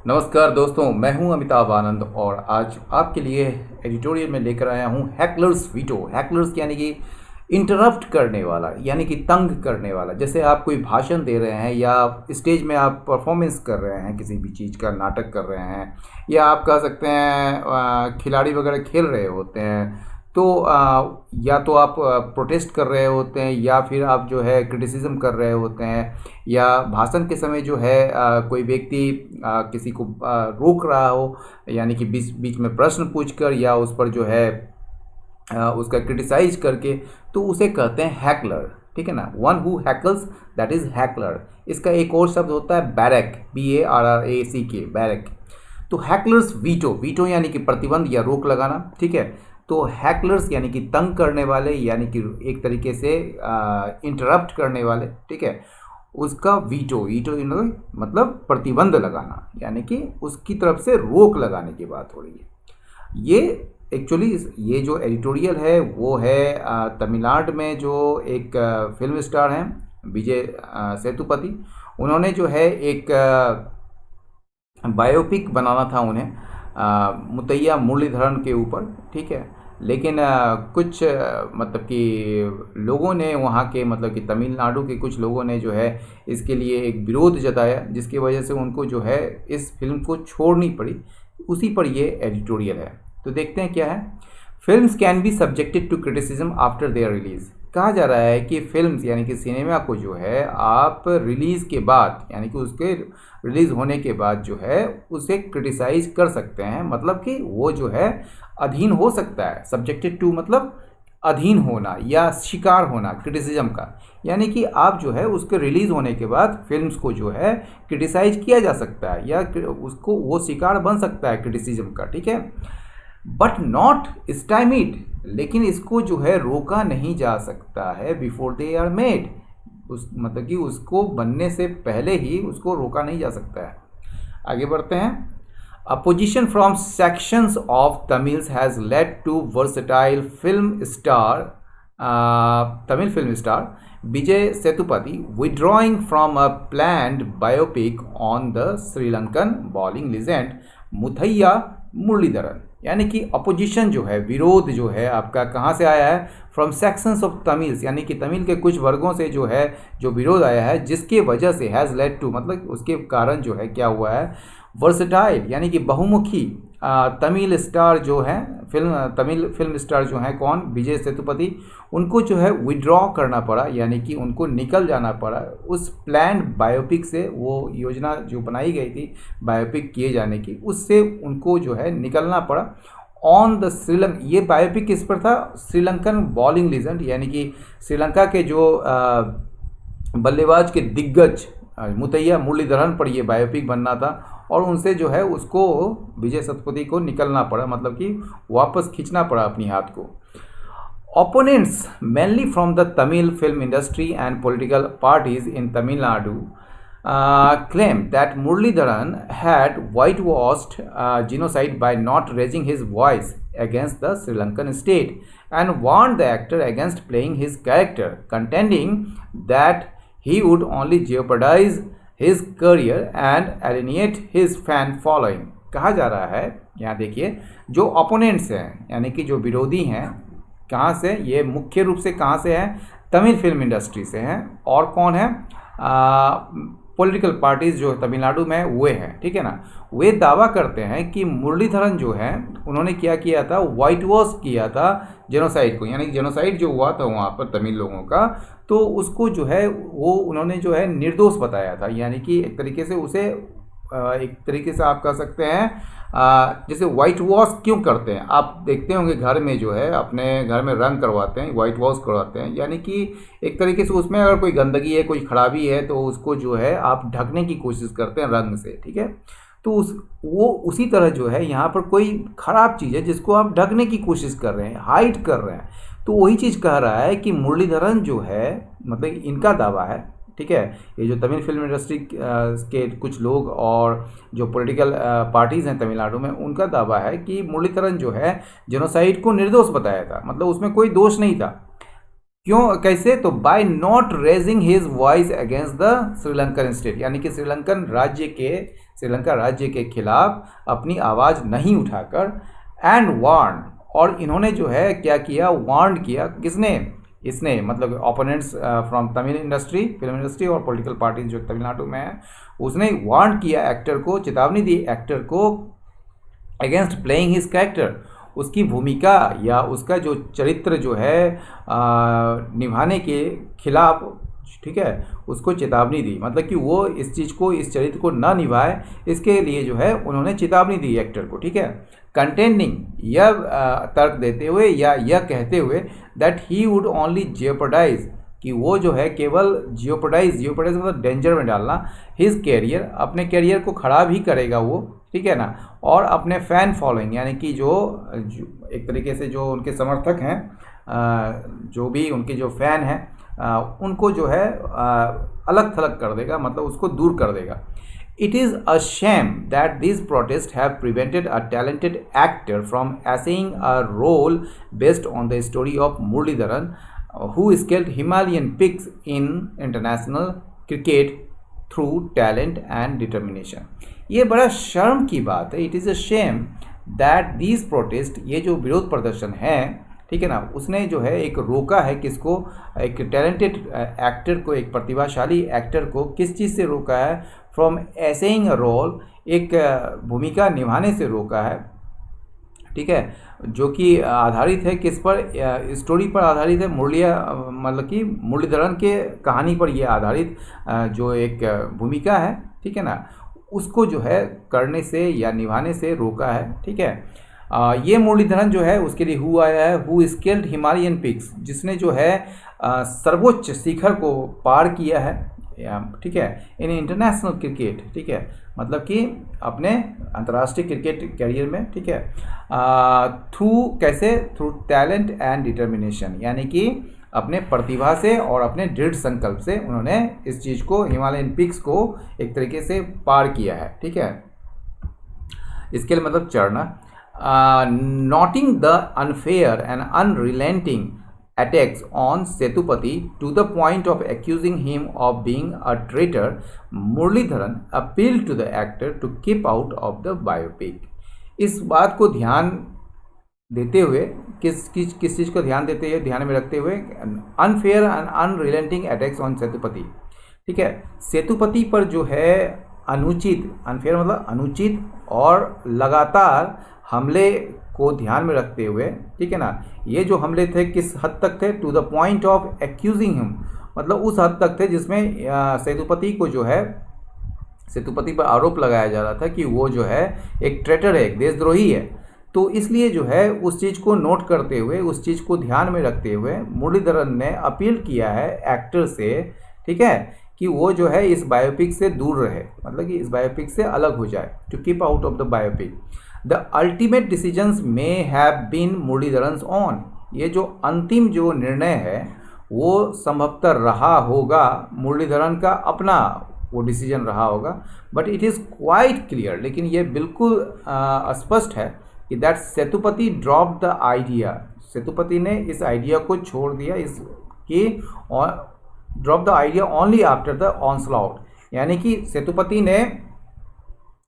नमस्कार दोस्तों, मैं हूं अमिताभ आनंद और आज आपके लिए एडिटोरियल में लेकर आया हूं हैकलर्स वीटो। हैकलर्स यानी कि इंटरप्ट करने वाला, यानी कि तंग करने वाला। जैसे आप कोई भाषण दे रहे हैं या स्टेज में आप परफॉर्मेंस कर रहे हैं, किसी भी चीज़ का नाटक कर रहे हैं, या आप कह सकते हैं खिलाड़ी वगैरह खेल रहे होते हैं, तो या तो आप प्रोटेस्ट कर रहे होते हैं या फिर आप जो है क्रिटिसिज्म कर रहे होते हैं, या भाषण के समय जो है कोई व्यक्ति किसी को रोक रहा हो, यानी कि बीच बीच में प्रश्न पूछकर या उस पर जो है उसका क्रिटिसाइज करके, तो उसे कहते हैं हैकलर। ठीक है ना, one who heckles, that is heckler. इसका एक और शब्द होता है बैरक, BARRACK, बैरक। तो हैकलर्स वीटो, वीटो यानी कि प्रतिबंध या रोक लगाना। ठीक है, तो हैकलर्स यानी कि तंग करने वाले, यानी कि एक तरीके से इंटरप्ट करने वाले। ठीक है, उसका वीटो, वीटो मतलब प्रतिबंध लगाना, यानी कि उसकी तरफ से रोक लगाने की बात हो रही है। ये एक्चुअली ये जो एडिटोरियल है वो है तमिलनाडु में जो एक फिल्म स्टार हैं विजय सेतुपति। उन्होंने जो है एक बायोपिक बनाना था उन्हें मुथैया मुरलीधरन के ऊपर। ठीक है, लेकिन कुछ मतलब कि लोगों ने, वहाँ के मतलब कि तमिलनाडु के कुछ लोगों ने जो है इसके लिए एक विरोध जताया, जिसकी वजह से उनको जो है इस फिल्म को छोड़नी पड़ी। उसी पर ये एडिटोरियल है, तो देखते हैं क्या है। Films can be subjected to criticism after their release. कहा जा रहा है कि फिल्म्स यानी कि सिनेमा को जो है आप रिलीज़ के बाद, यानी कि उसके रिलीज़ होने के बाद जो है उसे क्रिटिसाइज कर सकते हैं, मतलब कि वो जो है अधीन हो सकता है। सब्जेक्टेड टू मतलब अधीन होना या शिकार होना क्रिटिसिज्म का, यानी कि आप जो है उसके रिलीज़ होने के बाद फिल्म्स को जो है क्रिटिसाइज किया जा सकता है या उसको वो शिकार बन सकता है क्रिटिसिज्म का। ठीक है, बट नॉट स्टाइमिड, लेकिन इसको जो है रोका नहीं जा सकता है बिफोर दे आर मेड, उस मतलब कि उसको बनने से पहले ही उसको रोका नहीं जा सकता है। आगे बढ़ते हैं। Opposition from sections of Tamils has led to versatile Tamil film star Vijay Sethupathi withdrawing from a planned biopic on the Sri Lankan bowling legend Muthiah Muralitharan. यानी कि अपोजिशन जो है, विरोध जो है आपका कहाँ से आया है? फ्रॉम सेक्शंस ऑफ तमिल्स, यानी कि तमिल के कुछ वर्गों से जो है जो विरोध आया है, जिसके वजह से हैज़ लेड टू मतलब उसके कारण जो है क्या हुआ है, वर्सटाइल यानी कि बहुमुखी तमिल स्टार जो हैं, तमिल फिल्म स्टार जो हैं, कौन? विजय सेतुपति। उनको जो है विड्रॉ करना पड़ा, यानी कि उनको निकल जाना पड़ा उस प्लान बायोपिक से। वो योजना जो बनाई गई थी बायोपिक किए जाने की, उससे उनको जो है निकलना पड़ा। ऑन द श्रीलंका, ये बायोपिक किस पर था? श्रीलंकन बॉलिंग लीजेंड, यानी कि श्रीलंका के जो बल्लेबाज के दिग्गज मुथैया मुरलीधरन पर ये बायोपिक बनना था, और उनसे जो है उसको विजय सेतुपति को निकलना पड़ा, मतलब कि वापस खींचना पड़ा अपनी हाथ को। Opponents mainly from the Tamil film industry and political parties in Tamil Nadu claim that Muralidharan had whitewashed genocide by not raising his voice against the Sri Lankan state and warned the actor against playing his character, contending that he would only jeopardize his career and alienate his fan following। कहा जा रहा है, यहाँ देखिए, जो opponents हैं यानी कि जो विरोधी हैं, कहाँ से? ये मुख्य रूप से कहाँ से हैं? तमिल फिल्म इंडस्ट्री से हैं। और कौन है? पॉलिटिकल पार्टीज़ जो तमिलनाडु में हुए हैं। ठीक है ना, वे दावा करते हैं कि मुरलीधरन जो है उन्होंने क्या किया था? वाइट वॉश किया था जेनोसाइड को, यानी जेनोसाइड जो हुआ था वहाँ पर तमिल लोगों का, तो उसको जो है वो उन्होंने जो है निर्दोष बताया था। यानी कि एक तरीके से उसे एक तरीके से आप कह सकते हैं जैसे वाइट वॉश क्यों करते हैं, आप देखते होंगे घर में जो है अपने घर में रंग करवाते हैं, वाइट वॉश करवाते हैं, यानी कि एक तरीके से उसमें अगर कोई गंदगी है, कोई खराबी है, तो उसको जो है आप ढकने की कोशिश करते हैं रंग से। ठीक है, तो वो उसी तरह जो है यहाँ पर कोई ख़राब चीज़ है जिसको आप ढकने की कोशिश कर रहे हैं, हाइड कर रहे हैं, तो वही चीज़ कह रहा है कि मुरलीधरन जो है, मतलब इनका दावा है। ठीक है, ये जो तमिल फिल्म इंडस्ट्री के कुछ लोग और जो पॉलिटिकल पार्टीज़ हैं तमिलनाडु में, उनका दावा है कि मुरलीधरन जो है जेनोसाइड को निर्दोष बताया था, मतलब उसमें कोई दोष नहीं था। क्यों, कैसे, तो by not raising his voice against the Sri Lankan state, यानी कि श्रीलंका राज्य के खिलाफ अपनी आवाज़ नहीं उठाकर, एंड वार्न, और इन्होंने जो है क्या किया, वार्न किया, किसने, इसने मतलब opponents from Tamil industry, film industry और पॉलिटिकल पार्टी जो तमिलनाडु में है, उसने वार्न किया एक्टर को, चेतावनी दी एक्टर को अगेंस्ट प्लेइंग हिज कैरेक्टर, उसकी भूमिका या उसका जो चरित्र जो है निभाने के खिलाफ, ठीक है, उसको चेतावनी दी, मतलब कि वो इस चीज़ को, इस चरित्र को ना निभाए, इसके लिए जो है उन्होंने चेतावनी दी एक्टर को, ठीक है। कंटेंडिंग, यह तर्क देते हुए या यह कहते हुए that he would only jeopardise, कि वो जो है केवल जियोपर्डाइज मतलब डेंजर में डालना, हिज कैरियर, अपने कैरियर को खराब ही करेगा वो, ठीक है ना, और अपने फ़ैन फॉलोइंग, यानी कि जो एक तरीके से जो उनके समर्थक हैं, जो भी उनके जो फ़ैन हैं, उनको जो है अलग थलग कर देगा, मतलब उसको दूर कर देगा। It is a shame that these protests have prevented a talented actor from essaying a role based on the story of Muralidharan, who scaled Himalayan peaks in international cricket through talent and determination. ये बड़ा शर्म की बात है। It is a shame that these protests, ये जो विरोध प्रदर्शन है, ठीक है ना, उसने जो है एक रोका है किसको, एक टैलेंटेड एक्टर को, एक प्रतिभाशाली एक्टर को किस चीज़ से रोका है, फ्रॉम एसेइंग अ रोल, एक भूमिका निभाने से रोका है, ठीक है, जो कि आधारित है किस पर, स्टोरी पर आधारित है, मतलब कि मुरलीधरन के कहानी पर यह आधारित जो एक भूमिका है, ठीक है ना, उसको जो है करने से या निभाने से रोका है, ठीक है। ये मुरलीधरन जो है उसके लिए हु आया है, हु स्केल्ड हिमालयन पिक्स, जिसने जो है सर्वोच्च शिखर को पार किया है, ठीक है, इन इंटरनेशनल क्रिकेट, ठीक है, मतलब कि अपने अंतर्राष्ट्रीय क्रिकेट कैरियर में, ठीक है, थ्रू कैसे, थ्रू टैलेंट एंड डिटर्मिनेशन, यानी कि अपने प्रतिभा से और अपने दृढ़ संकल्प से उन्होंने इस चीज़ को, हिमालयन पिक्स को एक तरीके से पार किया है, ठीक है। इसके लिए मतलब चढ़ना। Noting the unfair and unrelenting attacks on Setupati to the point of accusing him of being a traitor, Muralidharan appealed to the actor to keep out of the biopic. इस बात को ध्यान देते हुए, किस चीज़ को ध्यान देते हुए, ध्यान में रखते हुए, unfair and unrelenting attacks on Sethupathi, ठीक है, सेतुपति पर जो है अनुचित, अनफेयर मतलब अनुचित और लगातार हमले को ध्यान में रखते हुए, ठीक है ना, ये जो हमले थे किस हद तक थे, to the point of accusing him, मतलब उस हद तक थे जिसमें सेतुपति को जो है, सेतुपति पर आरोप लगाया जा रहा था कि वो जो है एक ट्रेटर है, एक देशद्रोही है। तो इसलिए जो है उस चीज़ को नोट करते हुए, उस चीज़ को ध्यान में रखते हुए मुरलीधरन ने अपील किया है एक्टर से, ठीक है, कि वो जो है इस बायोपिक से दूर रहे, मतलब कि इस बायोपिक से अलग हो जाए, to keep out of the biopic. The ultimate decisions may have been Muralidharan's on, ये जो अंतिम जो निर्णय है वो संभवतः रहा होगा मुरलीधरन का अपना, वो डिसीजन रहा होगा, but it is quite clear, लेकिन ये बिल्कुल स्पष्ट है कि that Sethupathi drop the idea, Sethupathi ने इस आइडिया को छोड़ दिया, इसकी drop the idea only after the onslaught, यानी कि सेतुपति ने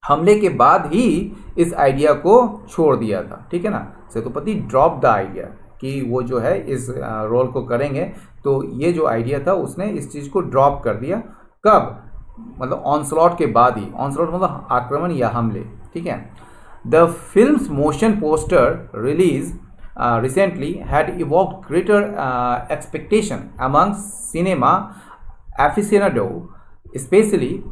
हमले के बाद ही इस आइडिया को छोड़ दिया था, ठीक है ना, सेतुपति ड्रॉप द आइडिया कि वो जो है इस रोल को करेंगे, तो ये जो आइडिया था उसने इस चीज़ को ड्रॉप कर दिया। कब, मतलब ऑनस्लॉट के बाद ही, ऑनस्लॉट मतलब आक्रमण या हमले, ठीक है। The films motion poster release recently had evoked greater expectation among cinema aficionados, especially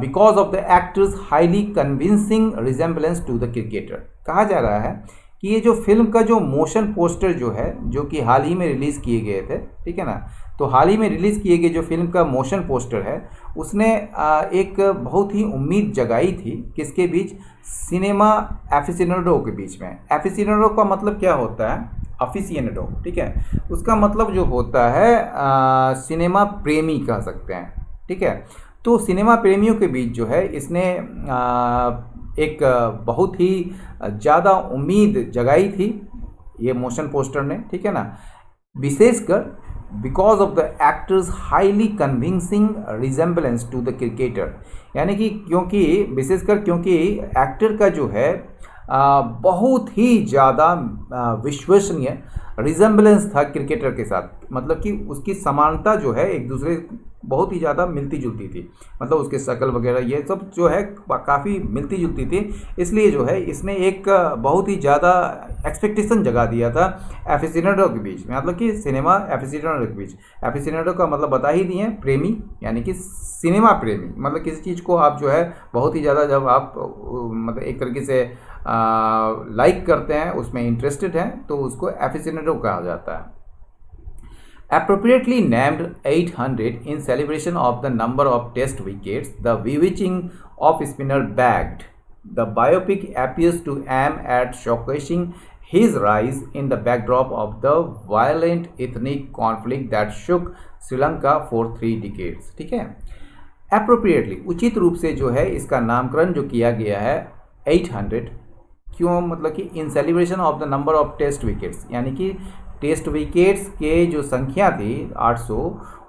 because of the actor's highly convincing resemblance to the cricketer. कहा जा रहा है कि ये जो फिल्म का जो मोशन पोस्टर जो है, जो कि हाल ही में रिलीज़ किए गए थे, ठीक है ना, तो हाल ही में रिलीज़ किए गए जो फिल्म का मोशन पोस्टर है उसने एक बहुत ही उम्मीद जगाई थी किसके बीच, सिनेमा एफिसिएनाडो के बीच में। एफिसिएनाडो का मतलब क्या होता है, अफिसिएनाडो, ठीक है, उसका मतलब जो होता है सिनेमा प्रेमी कह सकते हैं, ठीक है। तो सिनेमा प्रेमियों के बीच जो है इसने एक बहुत ही ज़्यादा उम्मीद जगाई थी ये मोशन पोस्टर ने, ठीक है ना, विशेषकर because of the actor's highly convincing resemblance to the cricketer, यानी कि क्योंकि विशेषकर क्योंकि एक्टर का जो है बहुत ही ज़्यादा विश्वसनीय रिजेम्बलेंस था क्रिकेटर के साथ, मतलब कि उसकी समानता जो है एक दूसरे बहुत ही ज़्यादा मिलती जुलती थी, मतलब उसके शक्ल वगैरह ये सब जो है काफ़ी मिलती जुलती थी। इसलिए जो है इसने एक बहुत ही ज़्यादा एक्सपेक्टेशन जगा दिया था एफिसिनेटो के बीच में, मतलब कि सिनेमा एफिसिनेटो के बीच। एफिसिनेटो का मतलब बता ही दिए, प्रेमी, यानी कि सिनेमा प्रेमी, मतलब किसी चीज़ को आप जो है बहुत ही ज़्यादा जब आप मतलब एक तरीके से लाइक करते हैं, उसमें इंटरेस्टेड हैं, तो उसको एफिसिनेटो कहा जाता है। Appropriately named 800 in celebration of the number of test wickets the bewitching off spinner bagged, the biopic appears to aim at showcasing his rise in the backdrop of the violent ethnic conflict that shook Sri Lanka for 3 decades। ठीक है, appropriately उचित रूप से जो है इसका नामकरण जो किया गया है 800, क्यों, मतलब कि in celebration of the number of test wickets, यानी कि टेस्ट विकेट्स के जो संख्या थी 800,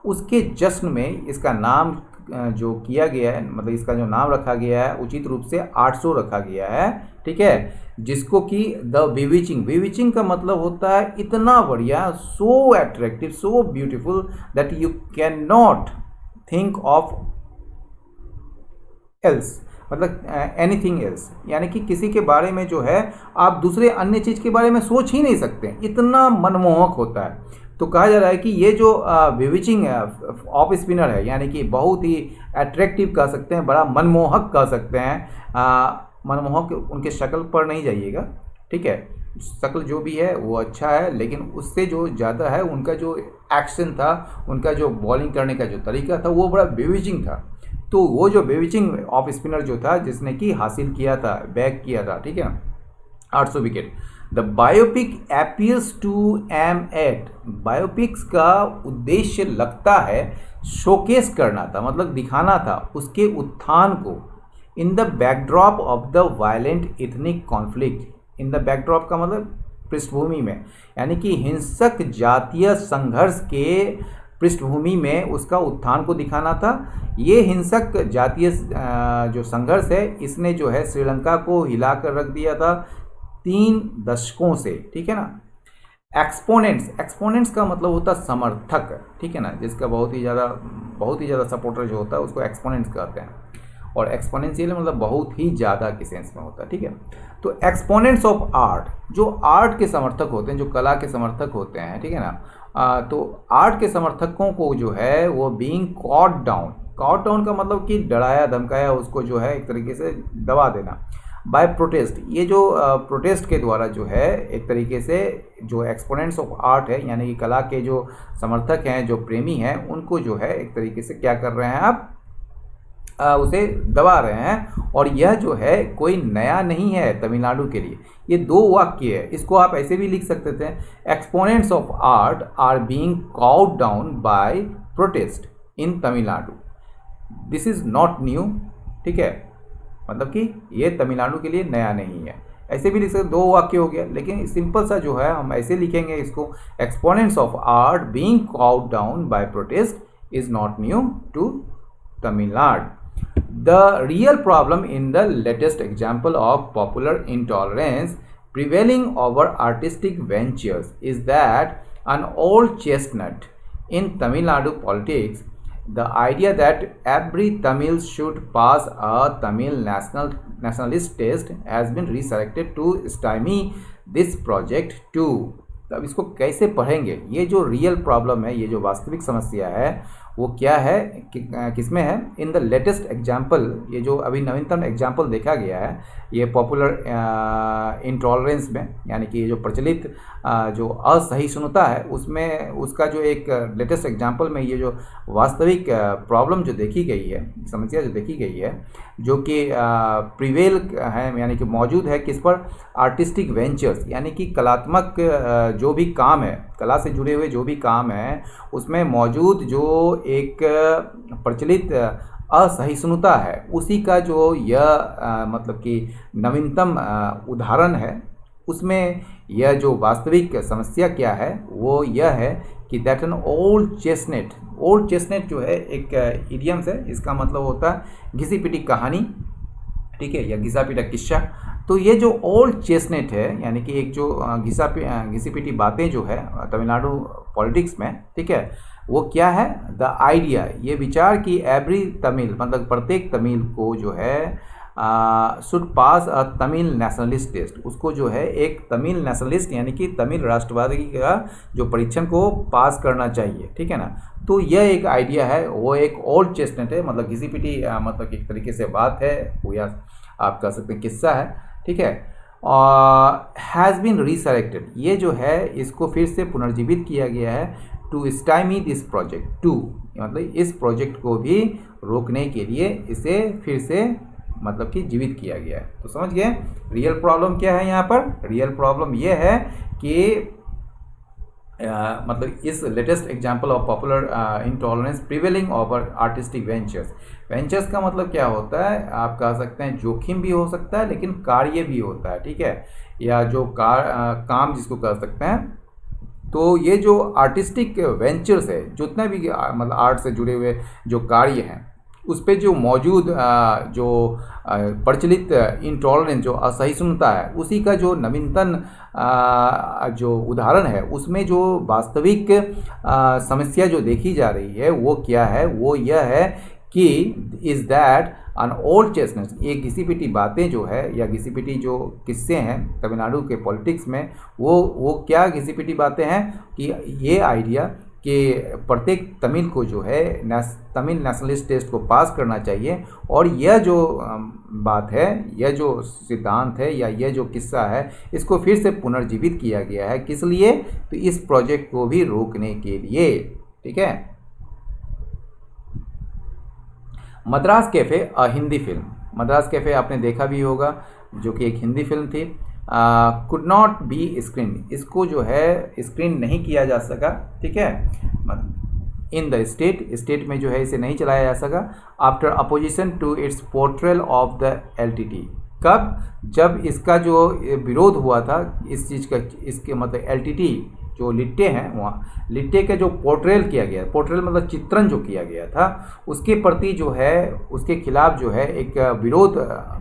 उसके जश्न में इसका नाम जो किया गया है, मतलब इसका जो नाम रखा गया है उचित रूप से 800 रखा गया है। ठीक है, जिसको कि द विविचिंग का मतलब होता है इतना बढ़िया, so attractive, so beautiful that you can not think of else, मतलब एनीथिंग एल्स, यानी कि किसी के बारे में जो है आप दूसरे अन्य चीज़ के बारे में सोच ही नहीं सकते, इतना मनमोहक होता है। तो कहा जा रहा है कि ये जो विविचिंग ऑफ स्पिनर है, यानी कि बहुत ही अट्रैक्टिव कह सकते हैं, बड़ा मनमोहक कह सकते हैं। मनमोहक उनके शक्ल पर नहीं जाइएगा, ठीक है, शक्ल जो भी है वो अच्छा है, लेकिन उससे जो ज़्यादा है उनका जो एक्शन था, उनका जो बॉलिंग करने का जो तरीका था वो बड़ा विविचिंग था। तो वो जो बेविचिंग ऑफ स्पिनर जो था जिसने कि हासिल किया था, बैग किया था, ठीक है, 800 wicket. The biopic appears to aim at, biopics का उद्देश्य लगता है शोकेस करना था, मतलब दिखाना था उसके उत्थान को, in the backdrop of the violent ethnic conflict, in the backdrop का मतलब पृष्ठभूमि में, यानी कि हिंसक जातीय संघर्ष के पृष्ठभूमि में उसका उत्थान को दिखाना था। ये हिंसक जातीय जो संघर्ष है इसने जो है श्रीलंका को हिलाकर रख दिया था 3 दशकों से, ठीक है ना। एक्सपोनेंट्स का मतलब होता है समर्थक, ठीक है ना, जिसका बहुत ही ज़्यादा सपोर्टर जो होता है उसको एक्सपोनेंट्स कहते हैं, और एक्सपोनेंशियल मतलब बहुत ही ज़्यादा के सेंस में होता है, ठीक है। तो एक्सपोनेंट्स ऑफ आर्ट, जो आर्ट के समर्थक होते हैं, जो कला के समर्थक होते हैं, ठीक है ना, तो आर्ट के समर्थकों को जो है वो बीइंग कॉट डाउन का मतलब कि डराया धमकाया, उसको जो है एक तरीके से दबा देना, बाय प्रोटेस्ट, ये जो प्रोटेस्ट के द्वारा जो है एक तरीके से जो एक्सपोनेंट्स ऑफ आर्ट है, यानी कि कला के जो समर्थक हैं, जो प्रेमी हैं, उनको जो है एक तरीके से क्या कर रहे हैं आप, उसे दबा रहे हैं। और यह जो है कोई नया नहीं है तमिलनाडु के लिए, ये 2 वाक्य है, इसको आप ऐसे भी लिख सकते थे, exponents of art are being caught down by protest in Tamil Nadu, this is not new, ठीक है, मतलब कि ये तमिलनाडु के लिए नया नहीं है, ऐसे भी लिख सकते, 2 वाक्य हो गया। लेकिन सिंपल सा जो है हम ऐसे लिखेंगे इसको, exponents of art being caught down by protest is not new to Tamil Nadu. The real problem in the latest example of popular intolerance prevailing over artistic ventures is that an old chestnut in Tamil Nadu politics, the idea that every Tamil should pass a Tamil nationalist test has been resurrected to stymie this project too। अब इसको कैसे पढ़ेंगे, ये जो real problem है, ये जो वास्तविक समस्या है वो क्या है, किसमें है, इन द लेटेस्ट एग्जाम्पल, ये जो अभी नवीनतम एग्जाम्पल देखा गया है ये पॉपुलर इंटॉलरेंस में, यानी कि ये जो प्रचलित जो असहिष्णुता है उसमें, उसका जो एक लेटेस्ट एग्जाम्पल में ये जो वास्तविक प्रॉब्लम जो देखी गई है, समस्या जो देखी गई है, जो कि प्रिवेल है, यानी कि मौजूद है किस पर, आर्टिस्टिक वेंचर्स, यानी कि कलात्मक जो भी काम है, कला से जुड़े हुए जो भी काम है, उसमें मौजूद जो एक प्रचलित असहिष्णुता है, उसी का जो यह मतलब कि नवीनतम उदाहरण है। उसमें यह जो वास्तविक समस्या क्या है वो यह है कि दैट एन ओल्ड चेस्टनट जो है एक इडियम्स है, इसका मतलब होता है घिसी पिटी कहानी, ठीक है, या घिसा पिटा किस्सा। तो ये जो ओल्ड चेस्टनट है यानी कि एक जो घिसी पिटी बातें जो है तमिलनाडु पॉलिटिक्स में, ठीक है, वो क्या है, द आइडिया, ये विचार कि एवरी तमिल मतलब प्रत्येक तमिल को जो है should pass a Tamil nationalist test, उसको जो है एक तमिल नेशनलिस्ट यानी कि तमिल राष्ट्रवादी का जो परीक्षण को पास करना चाहिए, ठीक है ना। तो यह एक आइडिया है, वो एक ओल्ड चेस्टनट है, मतलब घिसी पिटी मतलब एक तरीके से बात है वो, या आप कह सकते हैं किस्सा है, ठीक है। हैज़ बीन रिसरेक्टेड, ये जो है इसको फिर से पुनर्जीवित किया गया है, to stymie this project, to मतलब इस प्रोजेक्ट को भी रोकने के लिए इसे फिर से मतलब कि जीवित किया गया है। तो समझ गए रियल प्रॉब्लम क्या है यहाँ पर। रियल प्रॉब्लम ये है कि मतलब इस latest example of popular intolerance prevailing over artistic ventures. Ventures का मतलब क्या होता है, आप कह सकते हैं जोखिम भी हो सकता है लेकिन कार्य भी होता है, ठीक है, या जो काम जिसको कह सकते हैं। तो ये जो आर्टिस्टिक वेंचर्स है, जितने भी मतलब आर्ट से जुड़े हुए जो कार्य हैं, उस पर जो मौजूद जो प्रचलित इंटॉलरेंस जो असहिष्णुता है, उसी का जो नवीनतम जो उदाहरण है, उसमें जो वास्तविक समस्या जो देखी जा रही है वो क्या है, वो यह है कि is that an old chestnut, ये घिसी पिटी बातें जो है या घिसी पिटी जो किस्से हैं तमिलनाडु के पॉलिटिक्स में, वो क्या घिसी पिटी बातें हैं कि ये आइडिया कि प्रत्येक तमिल को जो है तमिल नेशनलिस्ट टेस्ट को पास करना चाहिए, और यह जो बात है, यह जो सिद्धांत है या यह जो किस्सा है, इसको फिर से पुनर्जीवित किया गया है। किस लिए, तो इस प्रोजेक्ट को भी रोकने के लिए, ठीक है। मद्रास कैफ़े अ हिंदी फिल्म, मद्रास कैफ़े आपने देखा भी होगा, जो कि एक हिंदी फिल्म थी। कुड नॉट बी स्क्रीन, इसको जो है स्क्रीन नहीं किया जा सका, ठीक है, इन द स्टेट में जो है इसे नहीं चलाया जा सका। After opposition to its portrayal of the LTT, कब, जब इसका जो विरोध हुआ था इस चीज़ का, इसके मतलब एलटीटी जो लिट्टे हैं, वहाँ लिट्टे का जो पोर्ट्रेल किया गया, पोर्ट्रेल मतलब चित्रण जो किया गया था, उसके प्रति जो है उसके खिलाफ जो है एक विरोध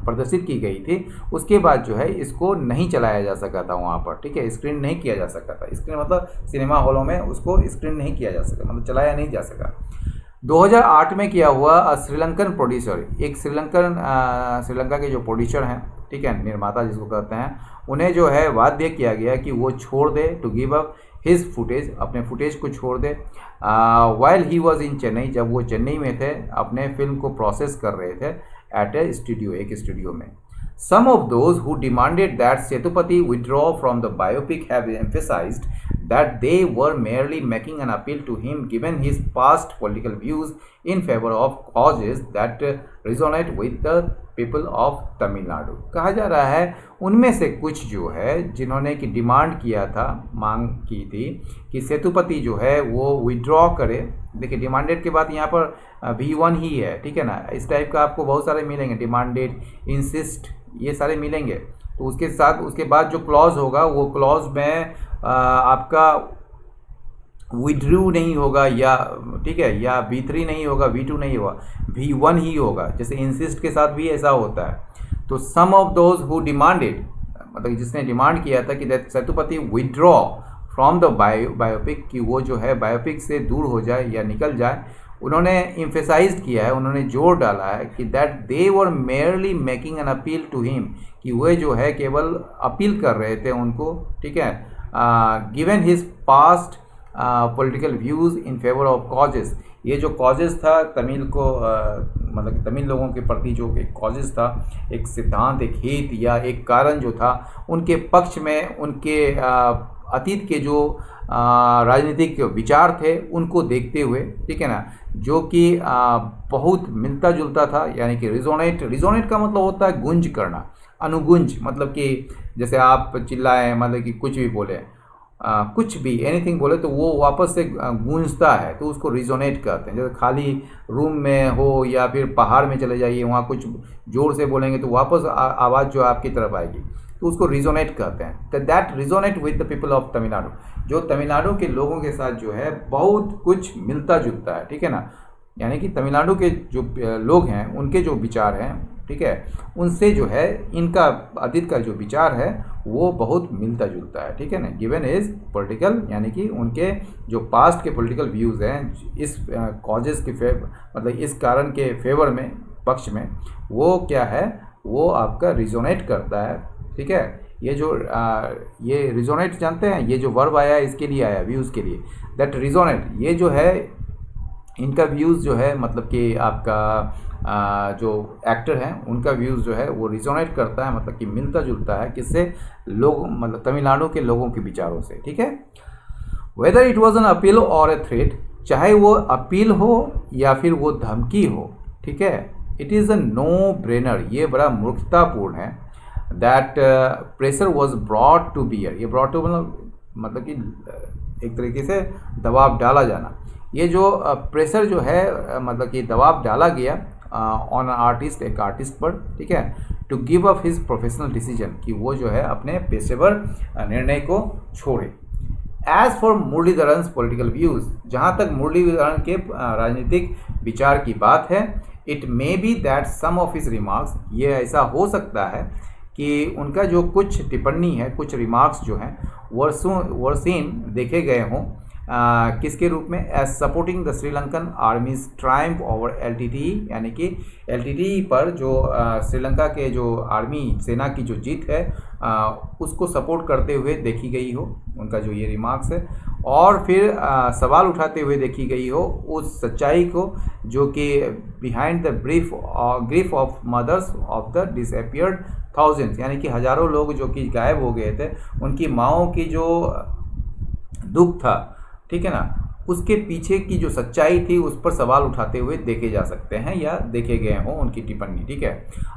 प्रदर्शित की गई थी। उसके बाद जो है इसको नहीं चलाया जा सका था वहाँ पर, ठीक है, स्क्रीन नहीं किया जा सका था। स्क्रीन मतलब सिनेमा हॉलों में उसको स्क्रीन नहीं किया जा सका, मतलब चलाया नहीं जा सका। 2008 में किया हुआ श्रीलंकन प्रोड्यूसर, एक श्रीलंका के जो प्रोड्यूसर हैं, ठीक है, निर्माता जिसको कहते हैं, उन्हें जो है बाध्य किया गया कि वो छोड़ दे, to give up his footage, अपने फुटेज को छोड़ दे। While he was in Chennai, जब वो चेन्नई में थे, अपने फिल्म को प्रोसेस कर रहे थे एट ए स्टूडियो, एक स्टूडियो में। Some of those who demanded that Sethupathi withdraw from the biopic have emphasized that they were merely making an appeal to him given his past political views in favor of causes that resonate with the people of Tamil Nadu। कहा जा रहा है उनमें से कुछ जो है जिन्होंने कि डिमांड किया था, मांग की थी कि सेतुपति जो है वो विड्रॉ करे। देखिए डिमांडेड के बाद यहाँ पर V1 ही है, ठीक है ना, इस टाइप का आपको बहुत सारे मिलेंगे, डिमांडेड, इंसिस्ट, ये सारे मिलेंगे। तो उसके साथ उसके बाद जो क्लॉज होगा वो क्लॉज में आपका विड्रू नहीं होगा, या ठीक है, या V3 नहीं होगा, V2 नहीं होगा, V1 ही होगा। जैसे इंसिस्ट के साथ भी ऐसा होता है। तो सम ऑफ दोज हु डिमांडेड, मतलब जिसने डिमांड किया था कि Sethupathi withdraw from the biopic, कि वो जो है बायोपिक से दूर हो जाए या निकल जाए, उन्होंने इम्फेसाइज किया है, उन्होंने जोर डाला है कि that they were merely making an appeal to him, कि वे जो है केवल अपील कर रहे थे उनको, ठीक है, given his past political views in favour of causes. ये जो कॉजेस था तमिल को मतलब तमिल लोगों के प्रति जो एक कॉजेस था, एक सिद्धांत, एक हित या एक कारण जो था, उनके पक्ष में उनके अतीत के जो राजनीतिक विचार थे उनको देखते हुए, ठीक है ना, जो कि बहुत मिलता जुलता था, यानी कि रिजोनेट का मतलब होता है गुंज करना, अनुगुंज, मतलब कि जैसे आप चिल्लाएं, मतलब कि कुछ भी बोले, कुछ भी एनीथिंग बोले तो वो वापस से गूंजता है, तो उसको रिजोनेट कहते हैं। जैसे खाली रूम में हो या फिर पहाड़ में चले जाइए, वहाँ कुछ जोर से बोलेंगे तो वापस आवाज़ जो आपकी तरफ आएगी। तो उसको रिजोनेट कहते हैं। That resonate with the people of Tamil Nadu, जो तमिलनाडु के लोगों के साथ जो है बहुत कुछ मिलता जुलता है, ठीक है ना। यानी कि तमिलनाडु के जो लोग हैं उनके जो विचार हैं, ठीक है, उनसे जो है इनका अतीत का जो विचार है वो बहुत मिलता जुलता है, ठीक है ना। गिवन इज पॉलिटिकल, यानी कि उनके जो पास्ट के पॉलिटिकल व्यूज़ हैं इस कॉजेज़ के मतलब इस कारण के फेवर में, पक्ष में, वो क्या है, वो आपका रिजोनेट करता है, ठीक है। ये जो ये रिजोनेट जानते हैं, ये जो वर्ब आया इसके लिए आया, व्यूज़ के लिए। दैट रिजोनेट, ये जो है इनका व्यूज़ जो है मतलब कि आपका जो एक्टर हैं उनका व्यूज़ जो है वो रिजोनेट करता है, मतलब कि मिलता जुलता है किससे, लोग मतलब तमिलनाडु के लोगों के विचारों से, ठीक है। Whether it was an appeal और ए थ्रेट, चाहे वो अपील हो या फिर वो धमकी हो, ठीक है, it is a no brainer, ये बड़ा मूर्खतापूर्ण है। That pressure was brought to bear, ये ब्रॉट टू मतलब कि एक तरीके से दबाव डाला जाना। ये जो प्रेशर जो है मतलब कि दबाव डाला गया ऑन आर्टिस्ट, एक आर्टिस्ट पर, ठीक है, to give up his professional decision, कि वो जो है अपने पेशेवर निर्णय को छोड़े। As for Muralidharan's political views, जहाँ तक मुरलीधरन के राजनीतिक विचार की बात है, it may be that some of his remarks, ये ऐसा हो सकता है कि उनका जो कुछ टिप्पणी है, कुछ रिमार्क्स जो हैं वर्सीन देखे गए हों किसके रूप में, as supporting the Sri Lankan army's triumph over LTTE, यानी कि एलटीटीई पर जो श्रीलंका के जो आर्मी सेना की जो जीत है उसको सपोर्ट करते हुए देखी गई हो, उनका जो ये रिमार्क्स है। और फिर सवाल उठाते हुए देखी गई हो उस सच्चाई को जो कि behind the grief of mothers of the disappeared thousands, यानी कि हज़ारों लोग जो कि गायब हो गए थे, उनकी माँओं की जो दुख था, ठीक है ना, उसके पीछे की जो सच्चाई थी उस पर सवाल उठाते हुए देखे जा सकते हैं या देखे गए हों उनकी टिप्पणी, ठीक है।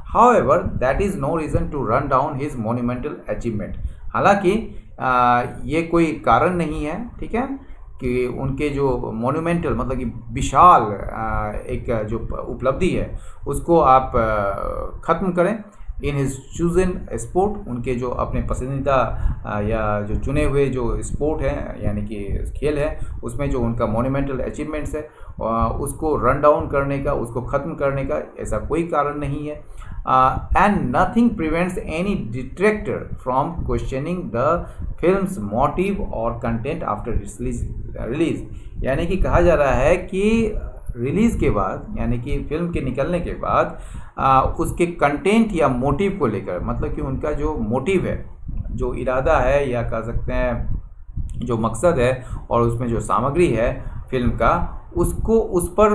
However that is no reason to run down his monumental achievement, हालांकि ये कोई कारण नहीं है, ठीक है, कि उनके जो मोन्यूमेंटल मतलब कि विशाल एक जो उपलब्धि है उसको आप ख़त्म करें। इन हिज चूजन स्पोर्ट, उनके जो अपने पसंदीदा या जो चुने हुए जो स्पोर्ट हैं यानी कि खेल है, उसमें जो उनका मोन्यूमेंटल अचीवमेंट्स है उसको रन डाउन करने का, उसको ख़त्म करने का ऐसा कोई कारण नहीं है। And nothing prevents any detractor from questioning the film's motive और कंटेंट आफ्टर रिलीज, यानी कि कहा जा रहा है कि रिलीज़ के बाद, यानी कि फिल्म के निकलने के बाद उसके कंटेंट या मोटिव को लेकर, मतलब कि उनका जो मोटिव है, जो इरादा है या कह सकते हैं जो मकसद है और उसमें जो सामग्री है फिल्म का, उसको उस पर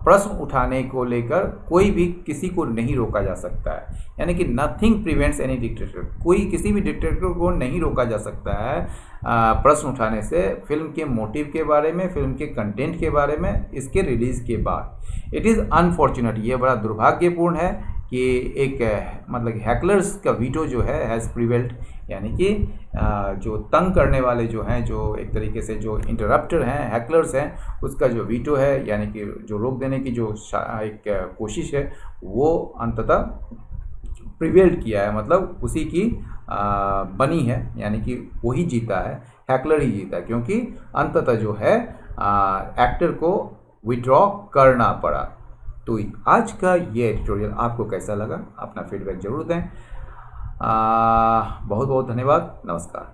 प्रश्न उठाने को लेकर कोई भी किसी को नहीं रोका जा सकता है। यानी कि नथिंग प्रिवेंट्स एनी डिक्टेटर, कोई किसी भी डिक्टेटर को नहीं रोका जा सकता है प्रश्न उठाने से फिल्म के मोटिव के बारे में, फिल्म के कंटेंट के बारे में इसके रिलीज़ के बाद। इट इज़ अनफॉर्चुनेट, ये बड़ा दुर्भाग्यपूर्ण है कि एक मतलब हैकलर्स का वीटो जो है हैज़ प्रिवेल्ड, यानी कि जो तंग करने वाले जो हैं, जो एक तरीके से जो इंटरप्टर हैं, हैकलर्स हैं, उसका जो वीटो है यानी कि जो रोक देने की जो एक कोशिश है वो अंततः प्रिवेल्ड किया है, मतलब उसी की बनी है, यानी कि वही जीता है, हैकलर ही जीता है, क्योंकि अंततः जो है एक्टर को विड्रॉ करना पड़ा। तो आज का ये एडिटोरियल आपको कैसा लगा, अपना फीडबैक ज़रूर दें। बहुत बहुत धन्यवाद, नमस्कार।